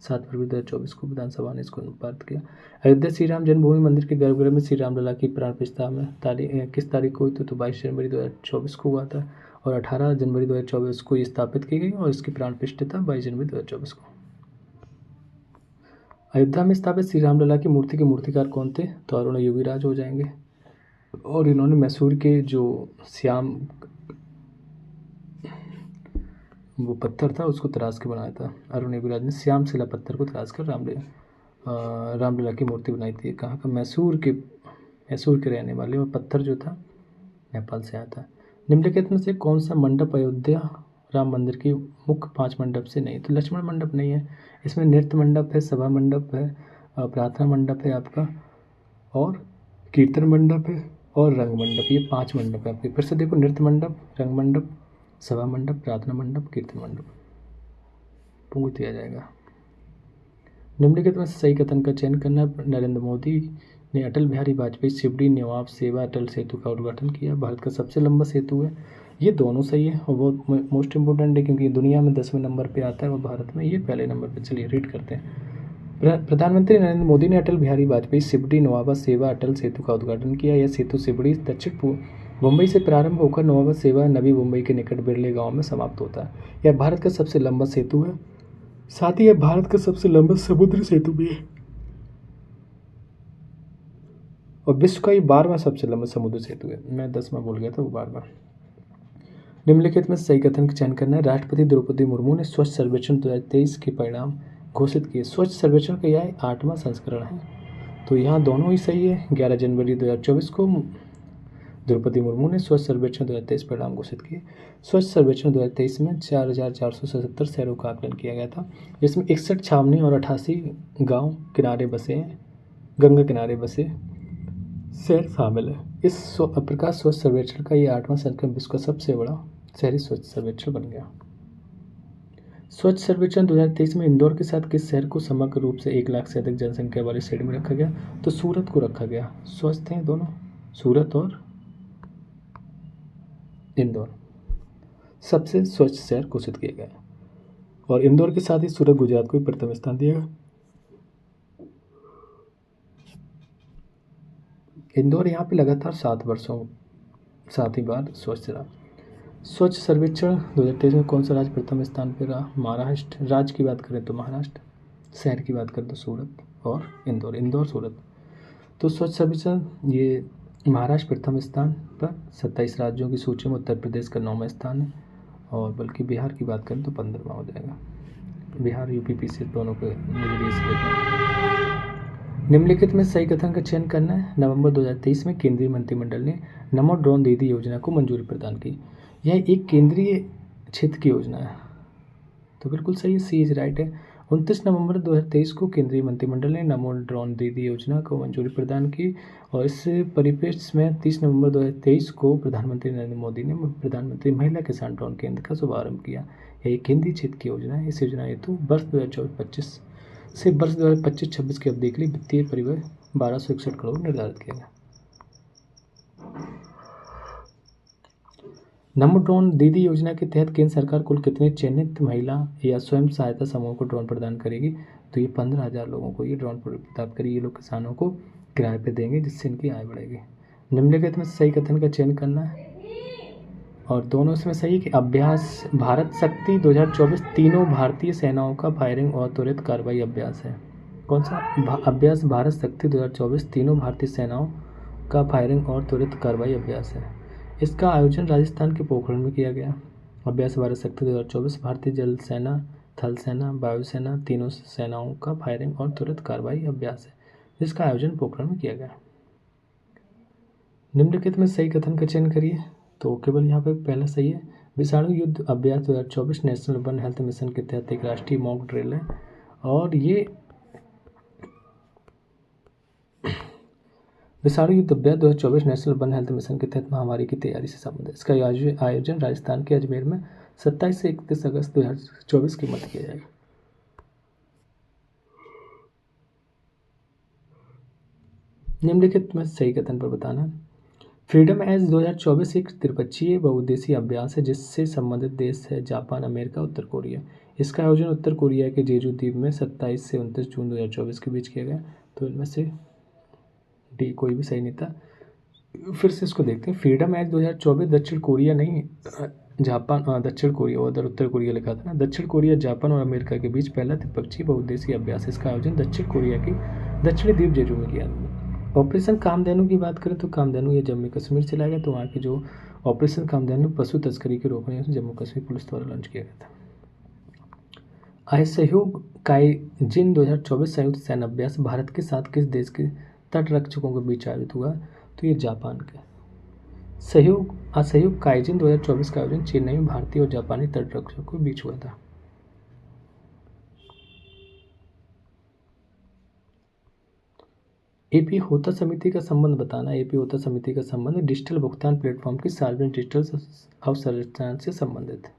7 फरवरी 2024 को विधानसभा ने इसको पारित किया। अयोध्या श्री राम जन्मभूमि मंदिर के गर्भगृह में श्री रामलला की प्राण प्रतिष्ठा में किस तारीख को हुई? तो 22 जनवरी 2024 को हुआ था, और 18 जनवरी 2024 को ये स्थापित की गई, और इसकी प्राण प्रतिष्ठा 22 जनवरी 2024 को। अयोध्या में स्थापित श्री रामलला की मूर्ति के मूर्तिकार कौन थे? तो अरुण योगीराज हो जाएंगे, और इन्होंने मैसूर के जो श्याम वो पत्थर था उसको तराश के बनाया था। अरुण योगीराज ने श्याम शिला पत्थर को तराश कर रामलला की मूर्ति बनाई थी। कहाँ का? मैसूर के रहने वाले, और पत्थर जो था नेपाल से आया था। निम्नलिखित में से कौन सा मंडप अयोध्या राम मंदिर की मुख्य 5 मंडप से नहीं? तो लक्ष्मण मंडप नहीं है इसमें। नृत्य मंडप है, सभा मंडप है, प्रार्थना मंडप है आपका, और कीर्तन मंडप है, और रंग मंडप। ये 5 मंडप है आपके। फिर से देखो, नृत्य मंडप, रंग मंडप, सभा मंडप, प्रार्थना मंडप, कीर्तन मंडप पूछ दिया जाएगा। निम्नलिखित में सही कथन का चयन करना। नरेंद्र मोदी ने अटल बिहारी वाजपेयी शिवड़ी नवाब सेवा अटल सेतु का उद्घाटन किया। भारत का सबसे लंबा सेतु है। ये दोनों सही है, और वो मोस्ट इम्पोर्टेंट है क्योंकि दुनिया में 10वें नंबर पे आता है और भारत में ये पहले नंबर पे। चलिए रीड करते हैं। प्रधानमंत्री नरेंद्र मोदी ने अटल बिहारी वाजपेयी शिवड़ी नवाबा सेवा अटल सेतु का उद्घाटन किया। यह सेतु शिवड़ी दक्षिण मुंबई से प्रारंभ होकर नवाबा सेवा नवी मुंबई के निकट बिरले गांव में समाप्त होता है। यह भारत का सबसे लंबा सेतु है, साथ ही यह भारत का सबसे लंबा समुद्री सेतु भी है, और विश्व का ये 12वां सबसे लंबा समुद्री सेतु है। मैं 10वां बोल गया था, वो 12वां। निम्नलिखित में सही कथन का चयन करना है। राष्ट्रपति द्रौपदी मुर्मू ने स्वच्छ सर्वेक्षण 2023 के परिणाम घोषित किए। स्वच्छ सर्वेक्षण का यह 8वां संस्करण है, तो यहाँ दोनों ही सही है। 11 जनवरी 2024 को द्रौपदी मुर्मू ने स्वच्छ सर्वेक्षण 2023 परिणाम घोषित किए। स्वच्छ सर्वेक्षण 2023 में 4477 शहरों का आकलन किया गया था, जिसमें 61 छावनी और 88 गांव किनारे बसे गंगा किनारे बसे शहर शामिल है। इस प्रकार स्वच्छ सर्वेक्षण का ये 8वां संस्करण विश्व का सबसे बड़ा शहरी स्वच्छ सर्वेक्षण बन गया। स्वच्छ सर्वेक्षण 2023 में इंदौर के साथ किस शहर को समग्र रूप से 1 लाख से अधिक जनसंख्या वाले श्रेणी में रखा गया? तो सूरत को रखा गया। स्वस्थ हैं दोनों, सूरत और इंदौर सबसे स्वच्छ शहर घोषित किया गया, और इंदौर के साथ ही सूरत गुजरात को भी प्रथम स्थान दिया गया। इंदौर यहाँ पे लगातार 7 वर्षों 7 ही बार स्वच्छ रहा। स्वच्छ सर्वेक्षण 2023 में कौन सा राज्य प्रथम स्थान पर रहा? महाराष्ट्र। राज्य की बात करें तो महाराष्ट्र, शहर की बात करें तो सूरत और इंदौर सूरत। तो स्वच्छ सर्वेक्षण ये महाराष्ट्र प्रथम स्थान पर, 27 राज्यों की सूची में उत्तर प्रदेश का 9वां स्थान है, और बल्कि बिहार की बात करें तो 15वां हो जाएगा। बिहार यूपी पीछे दोनों के नजरिए से देखें। निम्नलिखित में सही कथन का चयन करना है। नवंबर 2023 में केंद्रीय मंत्रिमंडल ने नमो ड्रोन दीदी योजना को मंजूरी प्रदान की। यह एक केंद्रीय क्षेत्र की योजना है, तो बिल्कुल सही है, सी इज राइट है। 29 नवंबर 2023 को केंद्रीय मंत्रिमंडल ने नमो ड्रोन दीदी योजना को मंजूरी प्रदान की, और इस परिप्रेक्ष्य में 30 नवंबर 2023 को प्रधानमंत्री नरेंद्र मोदी ने प्रधानमंत्री महिला किसान ड्रोन केंद्र का शुभारंभ किया। यह एक केंद्रीय क्षेत्र की योजना है। इस योजना हेतु वर्ष 2024-25 से वर्ष 2025-26 की अवधि के लिए वित्तीय परिव्यय 1261 करोड़ निर्धारित किया गया। नमो ड्रोन दीदी योजना के तहत केंद्र सरकार कुल कितने चयनित महिला या स्वयं सहायता समूह को ड्रोन प्रदान करेगी? तो ये 15,000 लोगों को ये ड्रोन प्रदान करेगी। ये लोग किसानों को किराए पे देंगे, जिससे इनकी आय बढ़ेगी। निम्नलिखित में सही कथन का चयन करना है, और दोनों इसमें सही है कि अभ्यास भारत शक्ति 2024 तीनों भारतीय सेनाओं का फायरिंग और त्वरित कार्रवाई अभ्यास है। कौन सा अभ्यास? भारत शक्ति 2024 तीनों भारतीय सेनाओं का फायरिंग और त्वरित कार्रवाई अभ्यास है। इसका आयोजन राजस्थान के पोखरण में किया गया। अभ्यास भारत शक्ति 2024 भारतीय जल सेना, थल सेना, वायुसेना तीनों सेनाओं का फायरिंग और त्वरित कार्रवाई अभ्यास है, जिसका आयोजन पोखरण में किया गया। निम्नलिखित में सही कथन का चयन करिए। तो केवल यहाँ पे पहला सही है। विषाणु युद्ध अभ्यास 2024 नेशनल वन हेल्थ मिशन के तहत एक राष्ट्रीय मॉक ड्रिल है, और ये विषाणु युद्ध अभ्यास 2024 नेशनल वन हेल्थ मिशन के तहत महामारी की तैयारी से संबंधित है। इसका आयोजन राजस्थान के अजमेर में 27 से 31 अगस्त 2024 की मध्य किया जाएगा। निम्नलिखित में सही कथन पर बताना। फ्रीडम एज 2024 एक त्रिपक्षीय बहुउद्देशीय अभ्यास है जिससे संबंधित देश है जापान, अमेरिका, उत्तर कोरिया। इसका आयोजन उत्तर कोरिया के जेजू द्वीप में 27 से 29 जून 2024 के बीच किया गया। तो इनमें से डी कोई भी सही नहीं था। फिर से इसको देखते हैं। फ्रीडम एज 2024 दक्षिण कोरिया नहीं, जापान, दक्षिण कोरिया, उधर उत्तर कोरिया लिखा था ना। दक्षिण कोरिया, जापान और अमेरिका के बीच पहला त्रिपक्षीय बहुउद्देशीय अभ्यास। इसका आयोजन दक्षिण कोरिया की दक्षिणी द्वीप जेजू में किया गया। ऑपरेशन कामधेनु की बात करें तो कामधेनु ये जम्मू कश्मीर से लाया गया। तो वहाँ की जो ऑपरेशन कामधेनु पशु तस्करी के रोकने से जम्मू कश्मीर पुलिस द्वारा लॉन्च किया गया था। असहयोग काईजिन 2024 संयुक्त सैन्य अभ्यास भारत के साथ किस देश के तटरक्षकों के बीच आयोजित हुआ? तो ये जापान के। असहयोग काईजिन 2024 का आयोजन चेन्नई में भारतीय और जापानी तटरक्षकों के बीच हुआ था। एपी होता समिति का संबंध बताना। एपी होता समिति का संबंध डिजिटल भुगतान प्लेटफॉर्म की सार्वजनिक डिजिटल अवसंरचना से संबंधित है।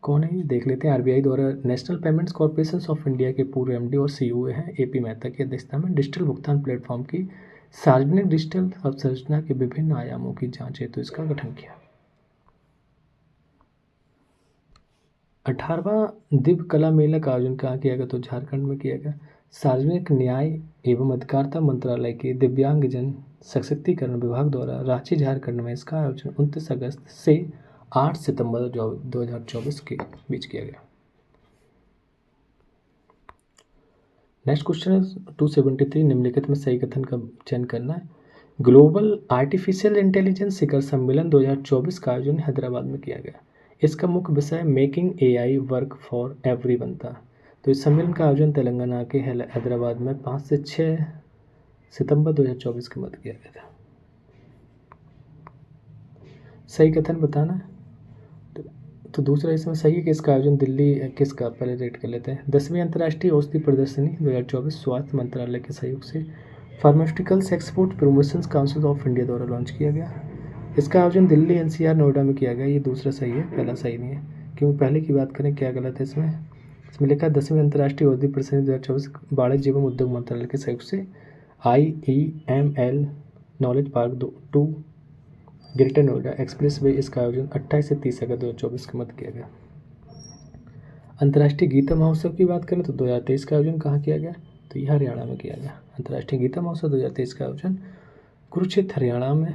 कौन है ये देख लेते हैं। आरबीआई द्वारा national payments corporation of India के पूर्व एमडी और सीईओ हैं एपी मेहता की अध्यक्षता में डिजिटल भुगतान प्लेटफॉर्म की सार्वजनिक डिजिटल अवसंरचना के विभिन्न आयामों की जांच हेतु इसका गठन किया। 18वां दिव्य कला मेला का आयोजन कहाँ किया गया? तो झारखंड में किया गया। सार्वजनिक न्याय एवं अधिकारिता मंत्रालय के दिव्यांगजन सशक्तिकरण विभाग द्वारा रांची, झारखंड में इसका आयोजन 29 अगस्त से 8 सितंबर 2024 के बीच किया गया। नेक्स्ट क्वेश्चन है 273। निम्नलिखित में सही कथन का चयन करना है। ग्लोबल आर्टिफिशियल इंटेलिजेंस शिखर सम्मेलन 2024 का आयोजन हैदराबाद में किया गया। इसका मुख्य विषय making AI work for everyone था। तो इस सम्मेलन का आयोजन तेलंगाना के हैदराबाद में 5 से 6 सितंबर 2024 के मध्य किया गया था। सही कथन बताना है। तो दूसरा इसमें सही है कि इसका आयोजन दिल्ली किसका, पहले रेट कर लेते हैं। 10वीं अंतर्राष्ट्रीय औषधि प्रदर्शनी 2024 स्वास्थ्य मंत्रालय के सहयोग से pharmaceuticals export promotions council of India द्वारा लॉन्च किया गया। इसका आयोजन दिल्ली, एनसीआर, नोएडा में किया गया। ये दूसरा सही है, पहला सही नहीं है, क्योंकि पहले की बात करें क्या गलत है इसमें लिखा 10वीं अंतर्राष्ट्रीय औषधि प्रदर्शनी 2024 वाणिज्य एवं उद्योग मंत्रालय के सहयोग से IEML knowledge park 2 greater Noida express way, इसका आयोजन 28 से 30 अगस्त 2024 के मध्य किया गया। अंतर्राष्ट्रीय गीता महोत्सव की बात करें तो 2023 का आयोजन कहाँ किया गया? तो यह हरियाणा में किया गया। अंतर्राष्ट्रीय गीता महोत्सव 2023 का आयोजन कुरुक्षेत्र, हरियाणा में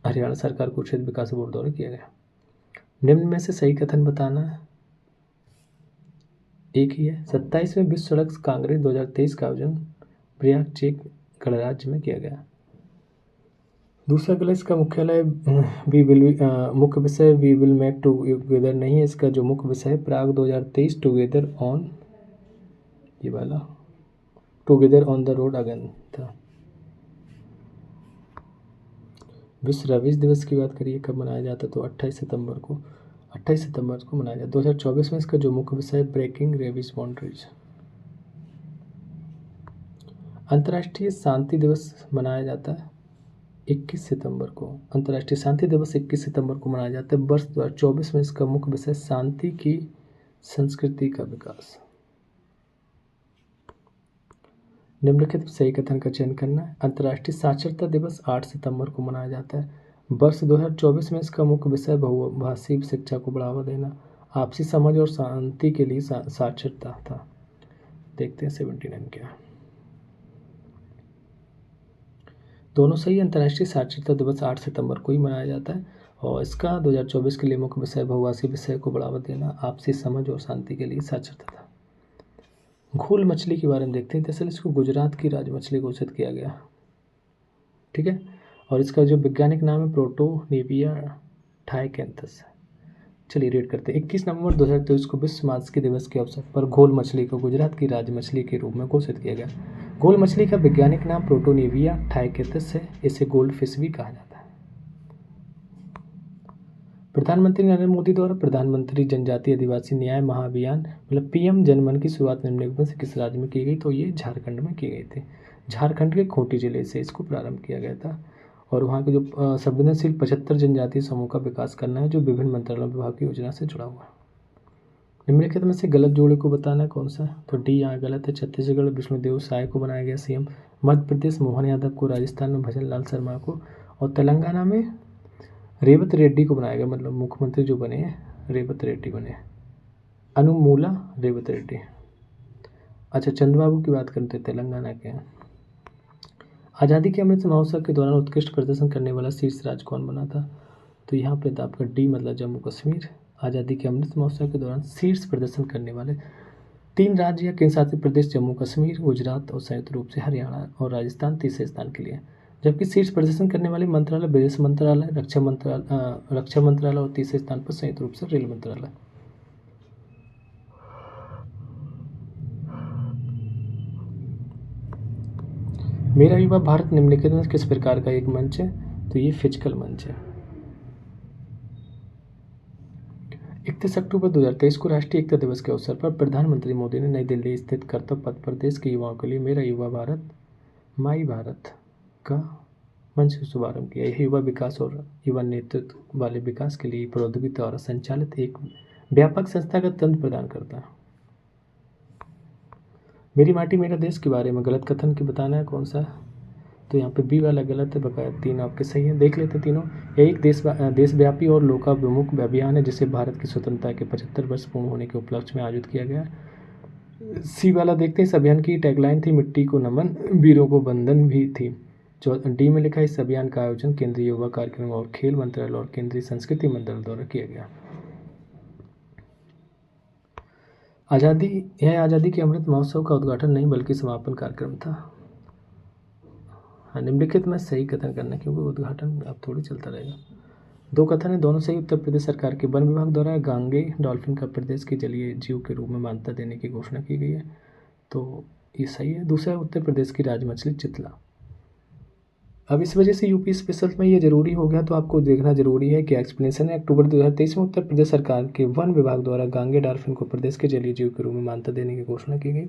हरियाणा सरकार कुरुक्षेत्र विकास बोर्ड द्वारा किया गया। निम्न में से सही कथन बताना है। एक ही है। 27वें विश्व सड़क कांग्रेस 2023 का आयोजन प्रयाग, चेक गणराज्य में किया गया। दूसरा गलत। इसका मुख्यालय मुख्य विषय वी विल मेक टुगेदर नहीं है। इसका जो मुख्य विषय है प्राग 2023 टुगेदर ऑन, ये वाला together on the road again था। विश्व रवीज दिवस की बात करिए कब मनाया जाता है? तो 28 सितंबर को मनाया जाता है। 2024 में इसका जो मुख्य विषय है ब्रेकिंग रेविज बाउंड्रीज। अंतर्राष्ट्रीय शांति दिवस मनाया जाता है 21 सितंबर को। अंतर्राष्ट्रीय शांति दिवस 21 सितंबर को मनाया जाता है। वर्ष 2024 में इसका मुख्य विषय शांति की संस्कृति का विकास। निम्नलिखित सही कथन का चयन करना है। अंतर्राष्ट्रीय साक्षरता दिवस 8 सितंबर को मनाया जाता है। वर्ष 2024 में इसका मुख्य विषय बहुभाषी शिक्षा को बढ़ावा देना, आपसी समझ और शांति के लिए साक्षरता था। देखते हैं 79 क्या। दोनों सही। अंतर्राष्ट्रीय साक्षरता दिवस 8 सितंबर को ही मनाया जाता है और इसका 2024 के लिए मुख्य विषय बहुभाषी विषय को बढ़ावा देना, आपसी समझ और शांति के लिए साक्षरता था। घोल मछली के बारे में देखते हैं। दरअसल इसको गुजरात की राज मछली घोषित किया गया, ठीक है, और इसका जो वैज्ञानिक नाम है प्रोटोनेविया ठाइकेंथस। चलिए रेड करते हैं। 21 नवंबर 2023 को विश्व मात्स्यिकी दिवस के अवसर पर घोल मछली को गुजरात की राज मछली के रूप में घोषित किया गया। घोल मछली का वैज्ञानिक नाम प्रोटोनेविया ठाइकेंथस है। इसे गोल्ड फिश भी कहा जाता है। प्रधानमंत्री नरेंद्र मोदी द्वारा प्रधानमंत्री जनजातीय आदिवासी न्याय महाअभियान मतलब पीएम जनमन की शुरुआत निम्नलिखित में से किस राज्य में की गई? तो ये झारखंड में की गई थी। झारखंड के खूंटी जिले से इसको प्रारंभ किया गया था। और वहाँ के जो संवेदनशील 75 जनजातीय समूह का विकास करना है जो विभिन्न मंत्रालय विभाग की योजना से जुड़ा हुआ है। निम्नलिखित में से गलत जोड़े को बताना है कौन सा? तो डी यहाँ गलत है। छत्तीसगढ़ विष्णुदेव साय को बनाया गया सीएम। मध्य प्रदेश मोहन यादव को, राजस्थान में भजन लाल शर्मा को, और तेलंगाना में रेवत रेड्डी को बनाया गया। मतलब मुख्यमंत्री जो बने हैं रेवत रेड्डी बने, अनुमूला रेवत रेड्डी। अच्छा, चंद्रबाबू की बात करते हैं तेलंगाना के। आज़ादी के अमृत महोत्सव के दौरान उत्कृष्ट प्रदर्शन करने वाला शीर्ष राज्य कौन बना था? तो यहाँ पे था आपका डी मतलब जम्मू कश्मीर। आज़ादी के अमृत महोत्सव के दौरान शीर्ष प्रदर्शन करने वाले 3 राज्य या केंद्र शासित प्रदेश जम्मू कश्मीर, गुजरात और संयुक्त रूप से हरियाणा और राजस्थान तीसरे स्थान के लिए। जबकि शीर्ष प्रदर्शन करने वाले मंत्रालय विदेश मंत्रालय, रक्षा मंत्रालय और तीसरे स्थान पर संयुक्त रूप से रेल मंत्रालय। मेरा युवा भारत निम्नलिखित में किस प्रकार का एक मंच है? तो ये फिजिकल मंच है। 31 अक्टूबर 2023 को राष्ट्रीय एकता दिवस के अवसर पर प्रधानमंत्री मोदी ने नई दिल्ली स्थित कर्तव्य पथ पर देश के युवाओं के लिए मेरा युवा भारत माई भारत का मंच का शुभारंभ किया। यह युवा विकास और युवा नेतृत्व वाले विकास के लिए प्रौद्योगिकी द्वारा संचालित एक व्यापक संस्थागत तंत्र प्रदान करता है। मेरी माटी मेरा देश के बारे में गलत कथन की बताना है कौन सा? तो यहाँ पे बी वाला गलत है, बकाया 3 आपके सही हैं। देख लेते तीनों। यह एक देशव्यापी और लोकाभिमुख अभियान है जिसे भारत की स्वतंत्रता के 75 वर्ष पूर्ण होने के उपलक्ष्य में आयोजित किया गया। सी वाला देखते हैं। इस अभियान की टैगलाइन थी मिट्टी को नमन, वीरों को वंदन भी थी। जो डी में लिखा है इस अभियान का आयोजन केंद्रीय युवा कार्यक्रम और खेल मंत्रालय और केंद्रीय संस्कृति मंत्रालय द्वारा किया गया। आज़ादी के अमृत महोत्सव का उद्घाटन नहीं बल्कि समापन कार्यक्रम था। हाँ, निम्नलिखित में सही कथन करना क्योंकि उद्घाटन अब थोड़ी चलता रहेगा। 2 कथन है, दोनों सही। उत्तर प्रदेश सरकार के वन विभाग द्वारा गांगे डॉल्फिन का प्रदेश के जलीय जीव के रूप में मान्यता देने की घोषणा की गई है, तो ये सही है। दूसरा है उत्तर प्रदेश की राजमछली चितला। अब इस वजह से यूपी स्पेशल में ये जरूरी हो गया, तो आपको देखना जरूरी है कि एक्सप्लेनेशन है। अक्टूबर 2023 में उत्तर प्रदेश सरकार के वन विभाग द्वारा गांगे डॉल्फिन को प्रदेश के जलीय जीव के रूप में मान्यता देने की घोषणा की गई।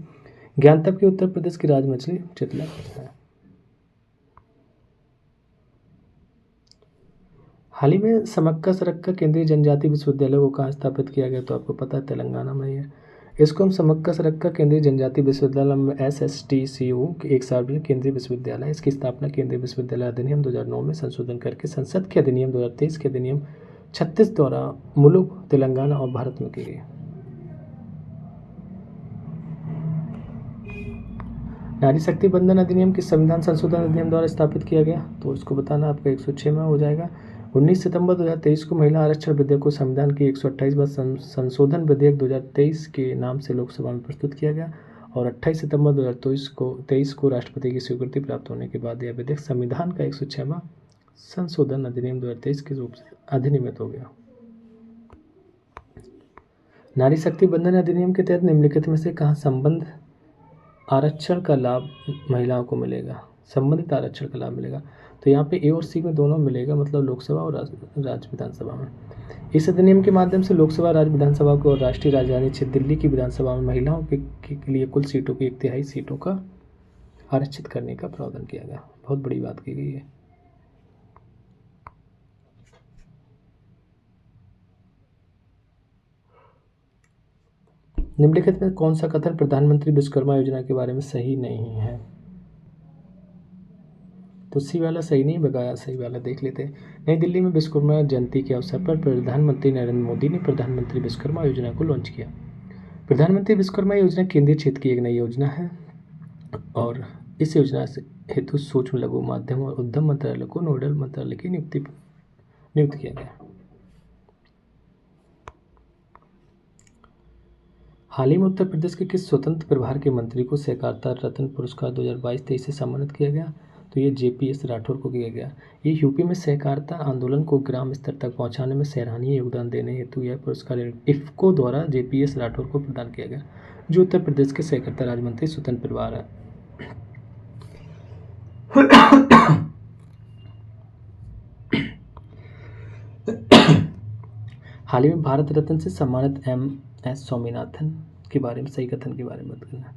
ज्ञानतप की उत्तर प्रदेश की राजमछली चितला है। हाल ही में समक्का सरक्का केंद्रीय जनजातीय विश्वविद्यालय को कहाँ स्थापित किया गया? तो आपको पता है तेलंगाना में ही है। इसको हम समक्का सरक्का केंद्रीय जनजातीय विश्वविद्यालय में SSTCU एक सार्वजनिक केंद्रीय विश्वविद्यालय है। इसकी स्थापना केंद्रीय विश्वविद्यालय अधिनियम 2009 में संशोधन करके संसद के अधिनियम 2023 के अधिनियम 36 द्वारा मुलुक तेलंगाना और भारत में की गई। नारी शक्ति बंधन अधिनियम किस संविधान संशोधन अधिनियम द्वारा स्थापित किया गया? तो इसको बताना आपका 106 में हो जाएगा। 19 सितंबर 2023 को महिला आरक्षण विधेयक को संविधान की 128वां संशोधन विधेयक 2023 के नाम से लोकसभा में प्रस्तुत किया गया और 28 सितंबर 2023 को राष्ट्रपति की स्वीकृति प्राप्त होने के बाद यह विधेयक संविधान का 106वां संशोधन अधिनियम 2023 के रूप से अधिनियमित हो गया। नारी शक्ति बंधन अधिनियम के तहत निम्नलिखित में से कहाँ संबंध आरक्षण का लाभ महिलाओं को मिलेगा? संबंधित आरक्षण का लाभ मिलेगा, तो यहाँ पे ए और सी में दोनों मिलेगा, मतलब लोकसभा और राज्य विधानसभा में। इस अधिनियम के माध्यम से लोकसभा, राज्य विधानसभा को और राष्ट्रीय राजधानी क्षेत्र दिल्ली की विधानसभा में महिलाओं के लिए कुल सीटों की 1/3 सीटों का आरक्षित करने का प्रावधान किया गया। बहुत बड़ी बात की गई है। निम्नलिखित में कौन सा कथन प्रधानमंत्री विश्वकर्मा योजना के बारे में सही नहीं है? तो सी वाला सही नहीं, बकाया सही वाला देख लेते हैं। नई दिल्ली में विश्वकर्मा जयंती के अवसर पर प्रधानमंत्री नरेंद्र मोदी ने प्रधानमंत्री विश्वकर्मा योजना को लॉन्च किया। प्रधानमंत्री विश्वकर्मा योजना केंद्रीय क्षेत्र की एक नई योजना है और इस योजना से हेतु सूक्ष्म लघु माध्यम और उद्यम मंत्रालय को नोडल मंत्रालय की नियुक्त किया गया। हाल ही में उत्तर प्रदेश के किस स्वतंत्र प्रभार के मंत्री को सहकारिता रत्न पुरस्कार 2022-23 से सम्मानित किया गया? तो ये JPS राठौर को किया गया। ये यूपी में सहकारिता आंदोलन को ग्राम स्तर तक पहुंचाने में सराहनीय योगदान देने हेतु यह पुरस्कार इफ्को द्वारा JPS राठौर को प्रदान किया गया, जो उत्तर प्रदेश के सहकारिता राज्य मंत्री स्वतंत्र प्रभार है। हाल ही में भारत रत्न से सम्मानित MS स्वामीनाथन के बारे में सही कथन के बारे में बात करना है।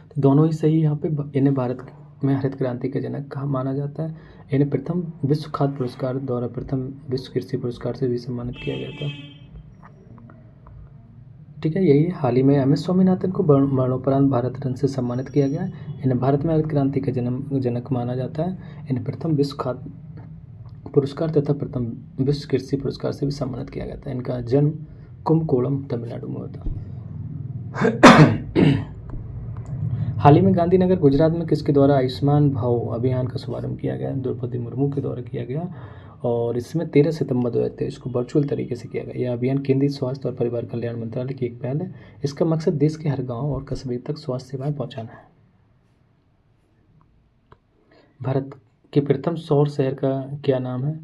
तो दोनों ही सही। यहाँ पे इन्हें भारत में हरित क्रांति का जनक कहा माना जाता है। इन्हें प्रथम विश्व खाद्य पुरस्कार द्वारा प्रथम विश्व कृषि पुरस्कार से भी सम्मानित किया गया था। ठीक है, यही हाल ही में MS स्वामीनाथन को मरणोपरांत भारत रत्न से सम्मानित किया गया। इन्हें भारत में हरित क्रांति का जनक माना जाता है। इन्हें प्रथम विश्व खाद्य पुरस्कार तथा प्रथम विश्व कृषि पुरस्कार से भी सम्मानित किया गया था। इनका जन्म कुंभकोणम तमिलनाडु में हुआ था। हाल ही में गांधीनगर गुजरात में किसके द्वारा आयुष्मान भव अभियान का शुभारंभ किया गया? द्रौपदी मुर्मू के द्वारा किया गया और इसमें 13 सितंबर 2023 को वर्चुअल तरीके से किया गया। यह अभियान केंद्रीय स्वास्थ्य और परिवार कल्याण मंत्रालय की एक पहल है। इसका मकसद देश के हर गांव और कस्बे तक स्वास्थ्य सेवाएं पहुंचाना है। भारत के प्रथम सौर शहर का क्या नाम है?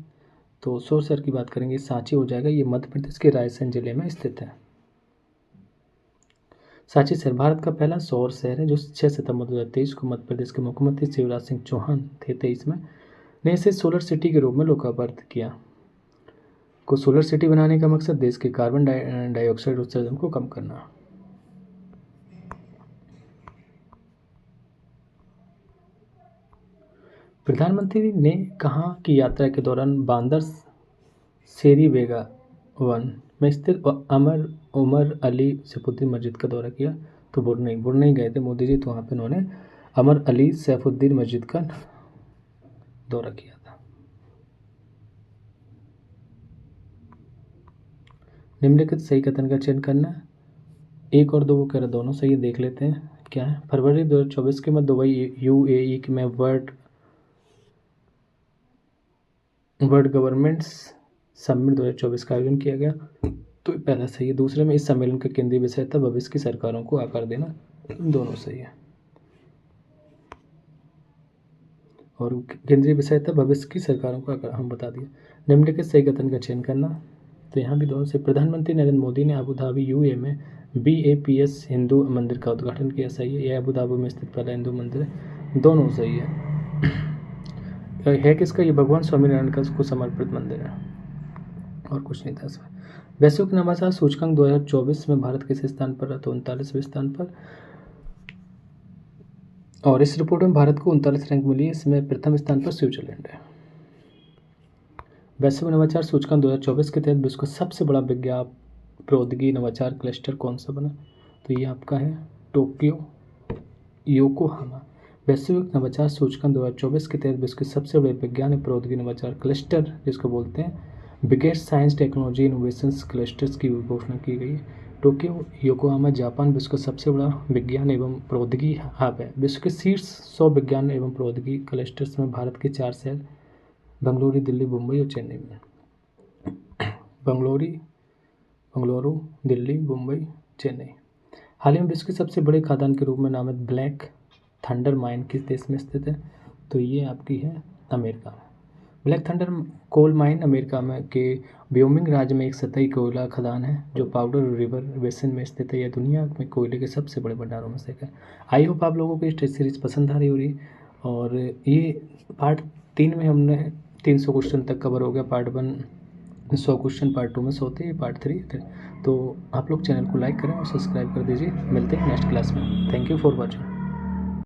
तो सौर शहर की बात करेंगे, सांची हो जाएगा। ये मध्य प्रदेश के रायसेन जिले में स्थित है। सांची शहर भारत का पहला सौर शहर है जो 6 सितंबर 2023 को मध्य प्रदेश के मुख्यमंत्री शिवराज सिंह चौहान थे 23 में ने इसे सोलर सिटी के रूप में लोकार्पण किया। को सोलर सिटी बनाने का मकसद देश के कार्बन डाइऑक्साइड उत्सर्जन को कम करना। प्रधानमंत्री ने कहा कि यात्रा के दौरान बांदर शेरी बेगा वन में स्थित उमर अली सैफुद्दीन मस्जिद का दौरा किया। तो बुरनई गए थे मोदी जी, तो वहाँ पे उन्होंने उमर अली सैफुद्दीन मस्जिद का दौरा किया था। निम्नलिखित सही कथन का चयन करना है। 1 और 2 वो कह रहे दोनों सही, देख लेते हैं क्या है। फरवरी 2024 के में दुबई UAE में वर्ल्ड गवर्नमेंट्स समिट 2024 का आयोजन किया गया। तो पहला सही है। दूसरे में इस सम्मेलन का केंद्रीय विषय था भविष्य की सरकारों को आकार देना। दोनों सही है। और केंद्रीय विषय था भविष्य की सरकारों को आकार, हम बता दिए। निम्नलिखित सही कथन का चयन करना। तो यहाँ भी दोनों से। प्रधानमंत्री नरेंद्र मोदी ने अबू धाबी UAE में BAPS हिंदू मंदिर का उद्घाटन किया। सही है। यह अबू धाबी में स्थित पहला हिंदू मंदिर है। दोनों सही है किसका? ये भगवान स्वामीनारायण का को समर्पित मंदिर है और कुछ नहीं था इसमें। वैश्विक नवाचार सूचकांक 2024 में भारत किस स्थान पर रहा? तो 39वें स्थान पर। और इस रिपोर्ट में भारत को 39 रैंक मिली है। इसमें प्रथम स्थान पर स्विट्जरलैंड है। वैश्विक नवाचार सूचकांक 2024 के तहत विश्व का सबसे बड़ा विज्ञान प्रौद्योगिकी नवाचार क्लस्टर कौन सा बना? तो ये आपका है टोक्यो योकोहामा। वैश्विक नवाचार सूचकांक 2024 के तहत विश्व के सबसे बड़े विज्ञान प्रौद्योगिकी नवाचार क्लस्टर जिसको बोलते हैं biggest science technology innovations clusters की घोषणा की गई। टोक्यो योकोहामा जापान विश्व का सबसे बड़ा विज्ञान एवं प्रौद्योगिकी हब है। विश्व के शीर्ष 100 विज्ञान एवं प्रौद्योगिकी क्लस्टर्स में भारत के 4 शहर बेंगलुरु, दिल्ली, मुंबई और चेन्नई में। बेंगलुरु, दिल्ली, मुंबई, चेन्नई। हाल ही में विश्व के सबसे बड़े खदान के रूप में नामित ब्लैक थंडर माइन किस देश में स्थित है? तो ये आपकी है अमेरिका में। Black thunder coal mine America में के व्योमिंग राज्य में एक सतही कोयला खदान है जो पाउडर रिवर बेसिन में स्थित है। यह दुनिया में कोयले के सबसे बड़े भंडारों में से एक है। आई होप आप लोगों को ये सीरीज पसंद आ रही होगी। और ये पार्ट 3 में हमने 300 क्वेश्चन तक कवर हो गया। पार्ट 1 100 क्वेश्चन, पार्ट 2 में 100 थे, पार्ट 3। तो आप लोग चैनल को लाइक करें और सब्सक्राइब कर दीजिए। मिलते हैं नेक्स्ट क्लास में। Thank you for watching.